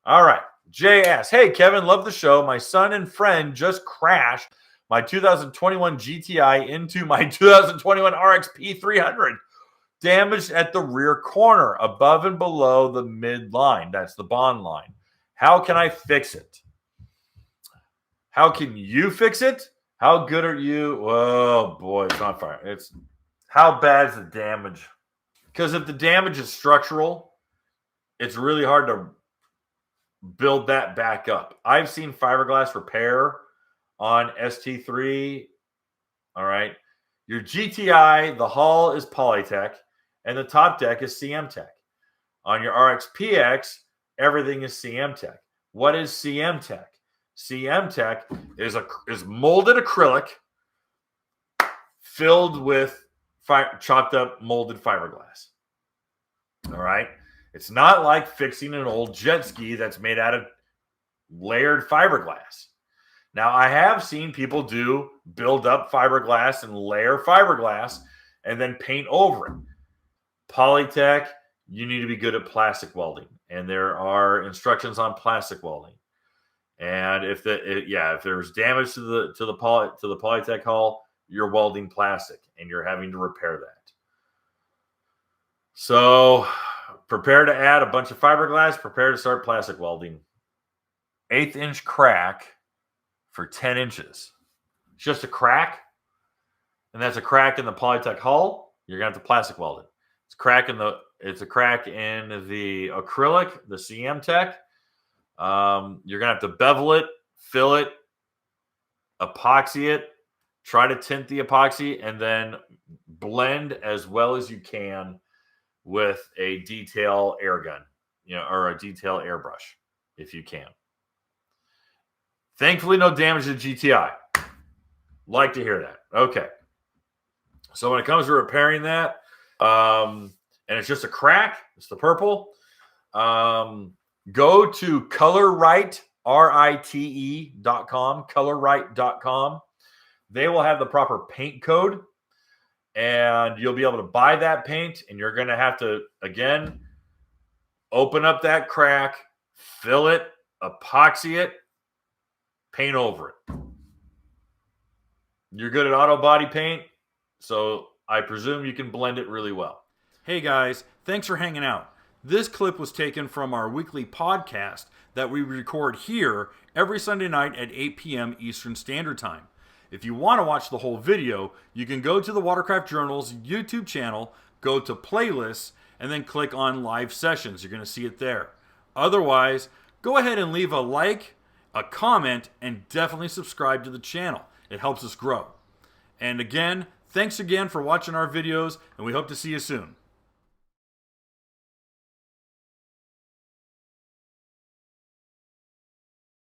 All right. Jay asks, hey, Kevin, love the show. My son and friend just crashed my 2021 GTI into my 2021 RXP 300. Damaged at the rear corner, above and below the midline. That's the bond line. How can I fix it? How can you fix it? How good are you? Oh, boy, it's on fire. It's how bad is the damage? Because if the damage is structural, it's really hard to build that back up. I've seen fiberglass repair on ST3. All right. Your GTI, the hull is Polytech, and the top deck is CM Tech. On your RXPX, everything is CM Tech. What is CM Tech? CM Tech is molded acrylic filled with chopped up molded fiberglass. All right. It's not like fixing an old jet ski that's made out of layered fiberglass. Now, I have seen people build up fiberglass and layer fiberglass and then paint over it. Polytech, you need to be good at plastic welding, and there are instructions on plastic welding. And if there's damage to the Polytech hull, you're welding plastic and you're having to repair that. So prepare to add a bunch of fiberglass, prepare to start plastic welding. 1/8 inch crack for 10 inches. It's just a crack, and that's a crack in the Polytech hull. You're gonna have to plastic weld it. It's a crack in the acrylic, the CM Tech. You're gonna have to bevel it, fill it, epoxy it, try to tint the epoxy, and then blend as well as you can with a detail air gun, or a detail airbrush if you can. Thankfully, no damage to the GTI. Like to hear that. Okay. So when it comes to repairing that, and it's just a crack, it's the purple, go to colorrite, RITE.com, colorrite.com. They will have the proper paint code, and you'll be able to buy that paint, and you're going to have to, again, open up that crack, fill it, epoxy it, paint over it. You're good at auto body paint, so I presume you can blend it really well. Hey guys, thanks for hanging out. This clip was taken from our weekly podcast that we record here every Sunday night at 8 p.m. Eastern Standard Time. If you want to watch the whole video, you can go to the Watercraft Journal's YouTube channel, go to playlists, and then click on live sessions. You're going to see it there. Otherwise, go ahead and leave a like, a comment, and definitely subscribe to the channel. It helps us grow. And again, thanks again for watching our videos, and we hope to see you soon.